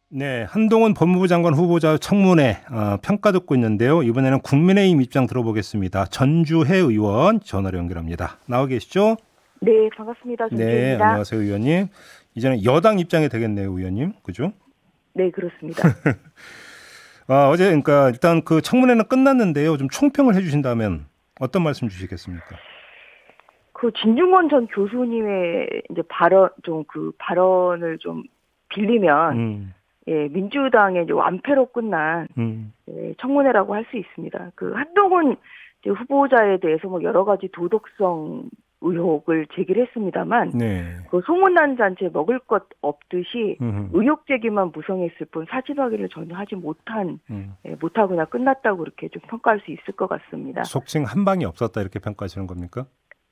네, 한동훈 법무부 장관 후보자 청문회 평가 듣고 있는데요. 이번에는 국민의힘 입장 들어보겠습니다. 전주혜 의원 전화로 연결합니다. 나와 계시죠? 네, 반갑습니다. 네, 전주혜입니다. 안녕하세요, 의원님. 이제는 여당 입장이 되겠네요, 의원님. 그죠? 네, 그렇습니다. 어제 그러니까 일단 그 청문회는 끝났는데요. 좀 총평을 해주신다면 어떤 말씀 주시겠습니까? 그 진중권 전 교수님의 이제 발언을 좀 빌리면 음, 예, 민주당의 이제 완패로 끝난 예, 청문회라고 할 수 있습니다. 그 한동훈 이제 후보자에 대해서 뭐 여러 가지 도덕성 의혹을 제기를 했습니다만 네. 그 소문난 잔치에 먹을 것 없듯이 음, 의혹 제기만 무성했을 뿐 사실 확인을 전혀 하지 못하고 그냥 끝났다고 이렇게 좀 평가할 수 있을 것 같습니다. 속칭 한 방이 없었다 이렇게 평가하시는 겁니까?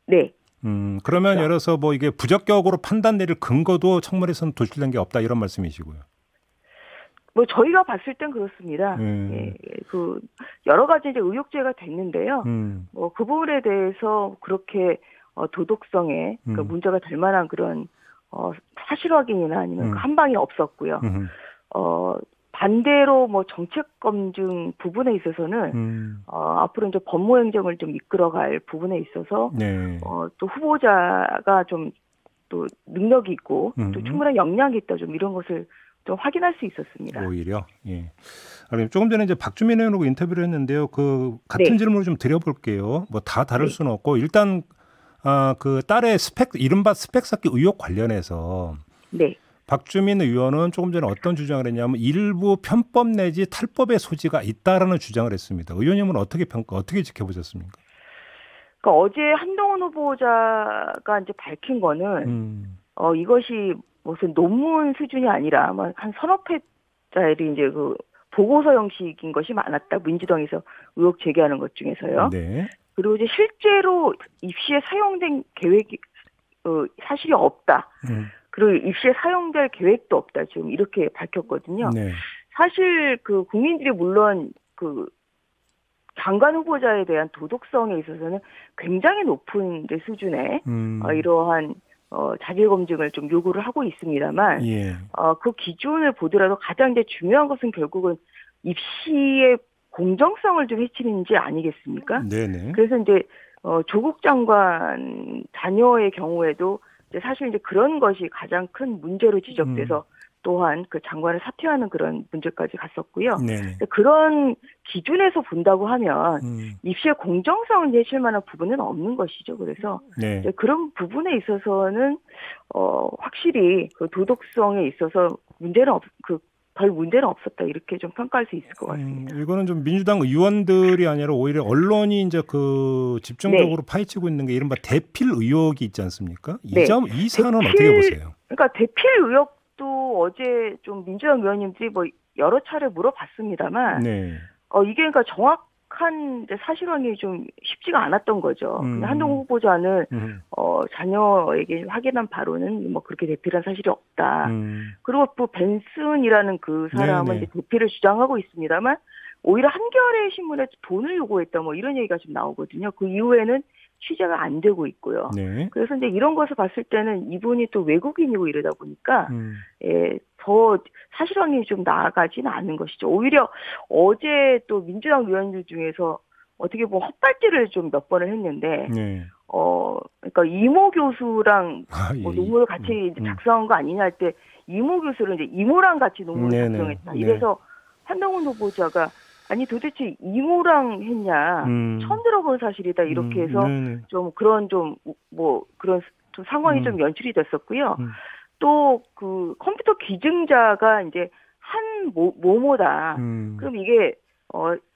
네. 그러면 그렇죠. 예를 들어서 뭐 이게 부적격으로 판단 내릴 근거도 청문회에서는 도출된 게 없다 이런 말씀이시고요. 뭐 저희가 봤을 땐 그렇습니다. 예, 음, 그 여러 가지 이제 의혹제가 됐는데요. 음, 뭐 그 부분에 대해서 그렇게 도덕성에 그 음, 문제가 될 만한 그런 사실 확인이나 아니면 그 음, 한 방이 없었고요. 음, 어 반대로 뭐 정책 검증 부분에 있어서는 앞으로 이제 법무행정을 좀 이끌어갈 부분에 있어서 네, 또 후보자가 좀 또 능력이 있고 또 음, 충분한 역량이 있다 좀 이런 것을 좀 확인할 수 있었습니다. 오히려 예. 조금 전에 이제 박주민 의원하고 인터뷰를 했는데요. 그 같은 네, 질문을 좀 드려볼게요. 뭐 다 다를 네, 수는 없고 일단 그 딸의 스펙 이른바 스펙 쌓기 의혹 관련해서 네. 박주민 의원은 조금 전에 어떤 주장을 했냐면 일부 편법 내지 탈법의 소지가 있다라는 주장을 했습니다. 의원님은 어떻게 지켜보셨습니까? 그러니까 어제 한동훈 후보자가 이제 밝힌 거는 음, 이것이 무슨 논문 수준이 아니라 아마 한 서너 페짜리 이제 그 보고서 형식인 것이 많았다. 민주당에서 의혹 제기하는 것 중에서요. 네, 그리고 이제 실제로 입시에 사용된 계획이 사실이 없다. 음, 그리고 입시에 사용될 계획도 없다. 지금 이렇게 밝혔거든요. 네, 사실 그 국민들이 물론 그 장관 후보자에 대한 도덕성에 있어서는 굉장히 높은 이제 수준의 이러한 자질 검증을 좀 요구를 하고 있습니다만 예, 그 기준을 보더라도 가장 이제 중요한 것은 결국은 입시의 공정성을 좀 해치는 지 아니겠습니까? 네네, 그래서 이제 조국 장관 자녀의 경우에도 이제 사실 이제 그런 것이 가장 큰 문제로 지적돼서 또한 그 장관을 사퇴하는 그런 문제까지 갔었고요. 네네, 그런 기준에서 본다고 하면 음, 입시의 공정성을 내실 만한 부분은 없는 것이죠. 그래서 네. 이제 그런 부분에 있어서는 확실히 그 도덕성에 있어서 별 문제는 없었다 이렇게 좀 평가할 수 있을 것 같습니다. 이거는 좀 민주당 의원들이 아니라 오히려 언론이 이제 그 네, 집중적으로 파헤치고 있는 게 이른바 대필 의혹이 있지 않습니까? 네. 이 사안은 어떻게 보세요? 그러니까 대필 의혹도 어제 좀 민주당 의원님들이 뭐 여러 차례 물어봤습니다만, 네, 이게 그러니까 정확한 이제 사실 확인이 좀 쉽지가 않았던 거죠. 근데 한동훈 음, 후보자는, 음, 자녀에게 확인한 바로는 뭐 그렇게 대필한 사실이 없다. 음, 그리고 또 벤슨이라는 그 사람은 이제 네네, 대필을 주장하고 있습니다만, 오히려 한겨레 신문에 돈을 요구했다 뭐 이런 얘기가 좀 나오거든요. 그 이후에는 취재가 안 되고 있고요. 네, 그래서 이제 이런 것을 봤을 때는 이분이 또 외국인이고 이러다 보니까 음, 더 사실 확인이 좀 나아가지는 않는 것이죠. 오히려 어제 또 민주당 의원들 중에서 어떻게 보면 헛발질을 좀 몇 번을 했는데 네, 그러니까 이모 교수랑 뭐 예, 논문을 같이 이제 작성한 거 아니냐 할 때 이모 교수를 이제 이모랑 같이 논문을 네네, 작성했다. 네, 이래서 한동훈 후보자가 아니 도대체 이모랑 했냐 음, 처음 들어본 사실이다 이렇게 해서 네네, 좀 그런 좀 뭐 그런 좀 상황이 좀 연출이 됐었고요. 음, 또 그 컴퓨터 기증자가 이제 한 모모다. 음, 그럼 이게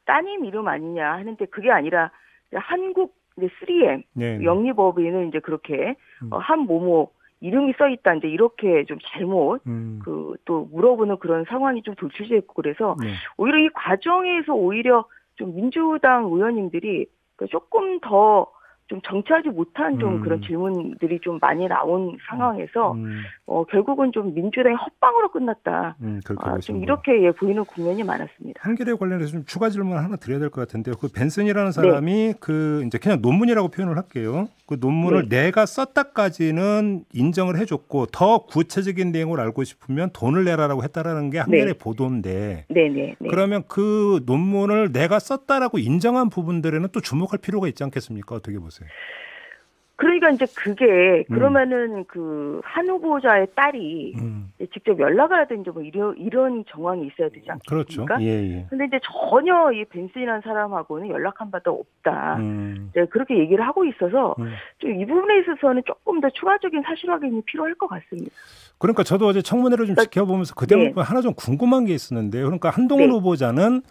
따님 이름 아니냐 하는데 그게 아니라 이제 한국 이제 3M 네네, 영리법인은 이제 그렇게 음, 한 모모 이름이 써 있다 이제 이렇게 좀 잘못 음, 그 또 물어보는 그런 상황이 좀 도출됐고 그래서 네, 오히려 이 과정에서 오히려 좀 민주당 의원님들이 그 조금 더 좀 정치하지 못한 좀 그런 질문들이 좀 많이 나온 상황에서 결국은 좀 민주당의 헛방으로 끝났다. 좀 이렇게 예, 보이는 국면이 많았습니다. 한겨레 관련해서 좀 추가 질문 하나 드려야 될 것 같은데요. 그 벤슨이라는 사람이 네. 그 이제 그냥 논문이라고 표현을 할게요. 그 논문을 네. 내가 썼다까지는 인정을 해줬고 더 구체적인 내용을 알고 싶으면 돈을 내라라고 했다라는 게 한겨레 네. 보도인데. 네네. 네. 그러면 그 논문을 내가 썼다라고 인정한 부분들에는 또 주목할 필요가 있지 않겠습니까? 어떻게 보세요? 그러니까 이제 그게 그러면은 그 한 후보자의 딸이 직접 연락을 하든지 뭐 이런 정황이 있어야 되지 않겠습니까? 그렇죠. 예. 근데 이제 전혀 이 벤슨이라는 사람하고는 연락한 바도 없다. 이제 그렇게 얘기를 하고 있어서 좀 이 부분에 있어서는 조금 더 추가적인 사실 확인이 필요할 것 같습니다. 그러니까 저도 어제 청문회를 좀 지켜보면서 그 대목에 네. 하나 좀 궁금한 게 있었는데요. 그러니까 한동훈 네. 후보자는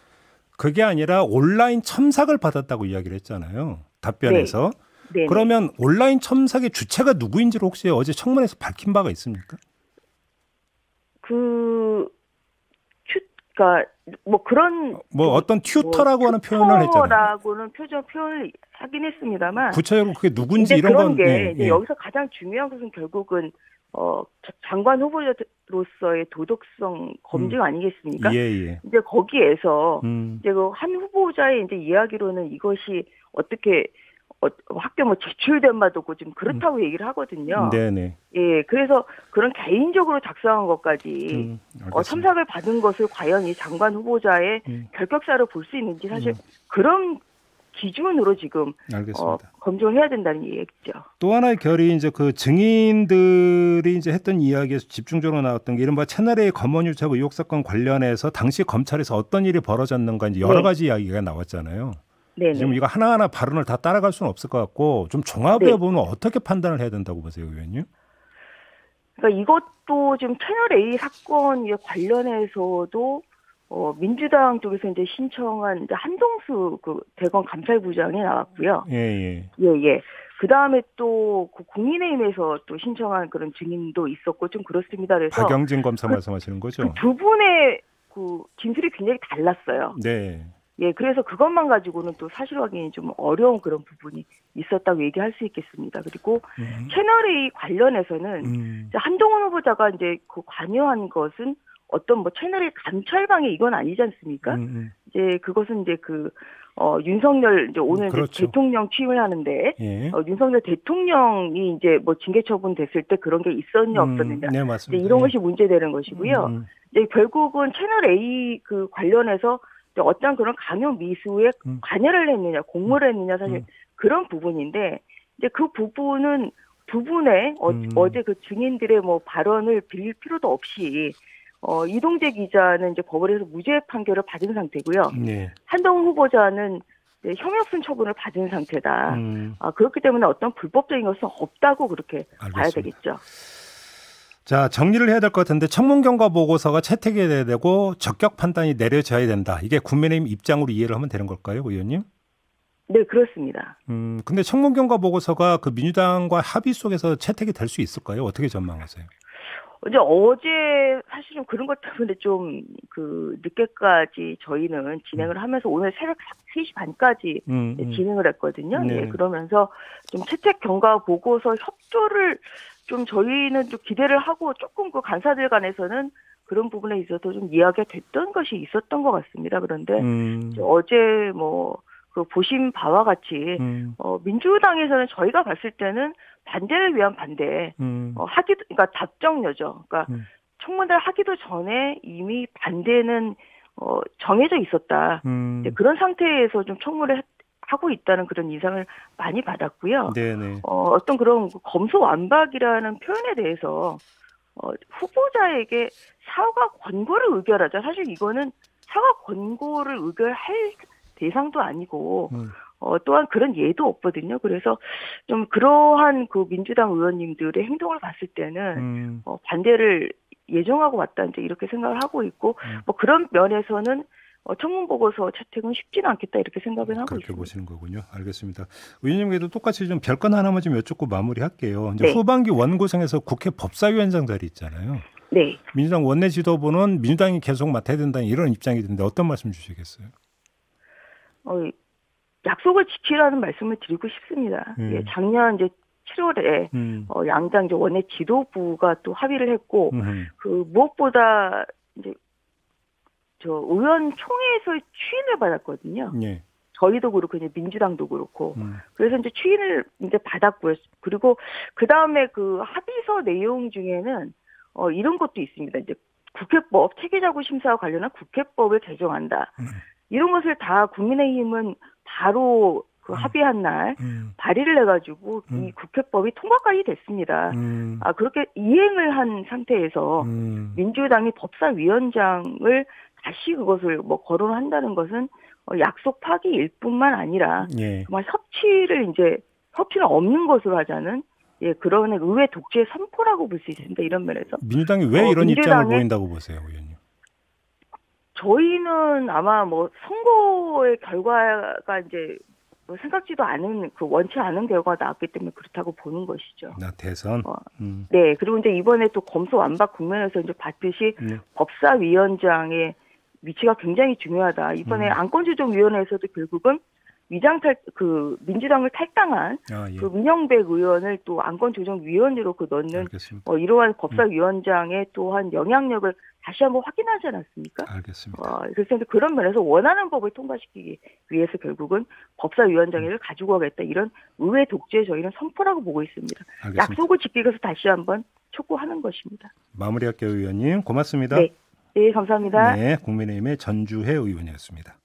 그게 아니라 온라인 첨삭을 받았다고 이야기를 했잖아요. 답변에서. 네. 네네. 그러면 온라인 첨삭의 주체가 누구인지를 혹시 어제 청문회에서 밝힌 바가 있습니까? 그러니까 뭐 그런 뭐 어떤 튜터라고 하는 표현을 했잖아요. 튜터라고는 표현을 하긴 했습니다만 구체적으로 그게 누군지 이런 그런 건 게 이제 여기서 가장 중요한 것은 결국은 장관 후보자로서의 도덕성 검증 아니겠습니까? 예. 이제 거기에서 이제 그 한 후보자의 이제 이야기로는 이것이 어떻게 학교 뭐 제출된 바도 없고 지금 그렇다고 얘기를 하거든요. 네네. 예, 그래서 그런 개인적으로 작성한 것까지 첨삭을 받은 것을 과연 이 장관 후보자의 결격사로 볼 수 있는지 사실 그런 기준으로 지금 검증을 해야 된다는 얘기죠. 또 하나의 결이 이제 그 증인들이 이제 했던 이야기에서 집중적으로 나왔던 게 이른바 채널A 검언유착 의혹 사건 관련해서 당시 검찰에서 어떤 일이 벌어졌는가 이제 여러 가지 이야기가 나왔잖아요. 네네. 지금 이거 하나하나 발언을 다 따라갈 수는 없을 것 같고 좀 종합해 보면 어떻게 판단을 해야 된다고 보세요, 의원님? 그러니까 이것도 지금 채널A 사건에 관련해서도 민주당 쪽에서 이제 신청한 이제 한동수 그 대검 감찰부장이 나왔고요. 예. 그 다음에 또 그 국민의힘에서 또 신청한 그런 증인도 있었고 좀 그렇습니다. 그래서 박영진 검사 말씀하시는 거죠? 그 두 분의 그 진술이 굉장히 달랐어요. 네. 예, 그래서 그것만 가지고는 또 사실 확인이 좀 어려운 그런 부분이 있었다고 얘기할 수 있겠습니다. 그리고 채널A 관련해서는 한동훈 후보자가 이제 그 관여한 것은 어떤 뭐 채널A 감찰방해 이건 아니지 않습니까? 이제 그것은 이제 윤석열 이제 오늘 그렇죠. 이제 대통령 취임을 하는데 예. 윤석열 대통령이 이제 뭐 징계 처분 됐을 때 그런 게 있었냐 없었느냐 네, 맞습니다. 이런 것이 문제되는 것이고요. 이제 결국은 채널A 그 관련해서 어떤 그런 강요 미수에 관여를 했느냐, 공모를 했느냐, 사실 그런 부분인데, 이제 그 부분은 두 분의 어제 그 증인들의 뭐 발언을 빌릴 필요도 없이, 이동재 기자는 이제 법원에서 무죄 판결을 받은 상태고요. 네. 한동훈 후보자는 형역순 처분을 받은 상태다. 그렇기 때문에 어떤 불법적인 것은 없다고 그렇게 알겠습니다. 봐야 되겠죠. 자, 정리를 해야 될 것 같은데 청문경과 보고서가 채택이 되고 적격 판단이 내려져야 된다. 이게 국민의힘 입장으로 이해를 하면 되는 걸까요, 의원님? 네, 그렇습니다. 근데 청문경과 보고서가 그 민주당과 합의 속에서 채택이 될 수 있을까요? 어떻게 전망하세요? 어제 사실은 그런 것 때문에 좀 늦게까지 저희는 진행을 하면서 오늘 새벽 3시 반까지 진행을 했거든요. 네. 예, 그러면서 좀 채택 경과 보고서 협조를 좀 저희는 좀 기대를 하고 조금 그 간사들 간에서는 그런 부분에 있어서 좀 이야기가 됐던 것이 있었던 것 같습니다. 그런데 어제 뭐 그 보신 바와 같이 민주당에서는 저희가 봤을 때는 반대를 위한 반대, 그러니까 답정너죠. 그러니까 청문회를 하기도 전에 이미 반대는 정해져 있었다. 그런 상태에서 좀 청문회를 하고 있다는 그런 인상을 많이 받았고요. 네네. 어떤 그런 검소완박이라는 표현에 대해서 후보자에게 사과 권고를 의결하자. 사실 이거는 사과 권고를 의결할 대상도 아니고 또한 그런 예도 없거든요. 그래서 좀 그러한 그 민주당 의원님들의 행동을 봤을 때는 반대를 예정하고 왔다 이제 이렇게 생각을 하고 있고 뭐 그런 면에서는 청문 보고서 채택은 쉽지는 않겠다 이렇게 생각을 하고 그렇게 있습니다. 보시는 거군요. 알겠습니다. 의원님께도 똑같이 좀 별건 하나만 좀 여쭙고 마무리할게요. 이제 네. 후반기 원구성에서 국회 법사위원장 자리 있잖아요. 네. 민주당 원내 지도부는 민주당이 계속 맡아야 된다는 이런 입장이 드는데 어떤 말씀 주시겠어요? 약속을 지키라는 말씀을 드리고 싶습니다. 예, 작년 이제 7월에 양당 이제 원내 지도부가 또 합의를 했고 그 무엇보다 이제 저 의원총회에서 추인을 받았거든요. 예. 저희도 그렇고 이제 민주당도 그렇고 그래서 이제 추인을 이제 받았고요. 그리고 그 다음에 그 합의서 내용 중에는 이런 것도 있습니다. 이제 국회법 체계자구 심사와 관련한 국회법을 개정한다. 이런 것을 다 국민의힘은 바로 그 합의한 날 발의를 해가지고 이 국회법이 통과까지 됐습니다. 그렇게 이행을 한 상태에서 민주당이 법사위원장을 다시 그것을 뭐 거론한다는 것은 약속 파기일 뿐만 아니라 예. 정말 협치는 없는 것으로 하자는 그런 의회 독재 선포라고 볼 수 있습니다. 이런 면에서 민주당이 왜 이런 입장을 보인다고 보세요, 의원님? 저희는 아마 뭐 선거의 결과가 이제 뭐 생각지도 않은 원치 않은 결과가 나왔기 때문에 그렇다고 보는 것이죠. 대선. 네, 그리고 이제 이번에 또 검수완박 국면에서 이제 봤듯이 법사위원장의 위치가 굉장히 중요하다. 이번에 안건조정위원회에서도 결국은 민주당을 탈당한 예. 그 민영백 의원을 또 안건조정위원으로 넣는 이러한 법사위원장의 또한 영향력을 다시 한번 확인하지 않았습니까? 알겠습니다. 그래서 그런 면에서 원하는 법을 통과시키기 위해서 결국은 법사위원장을 가지고 가겠다. 이런 의회 독재 저희는 선포라고 보고 있습니다. 알겠습니다. 약속을 지키기 위해서 다시 한번 촉구하는 것입니다. 마무리할게요, 의원님. 고맙습니다. 네, 감사합니다. 네, 국민의힘의 전주혜 의원이었습니다.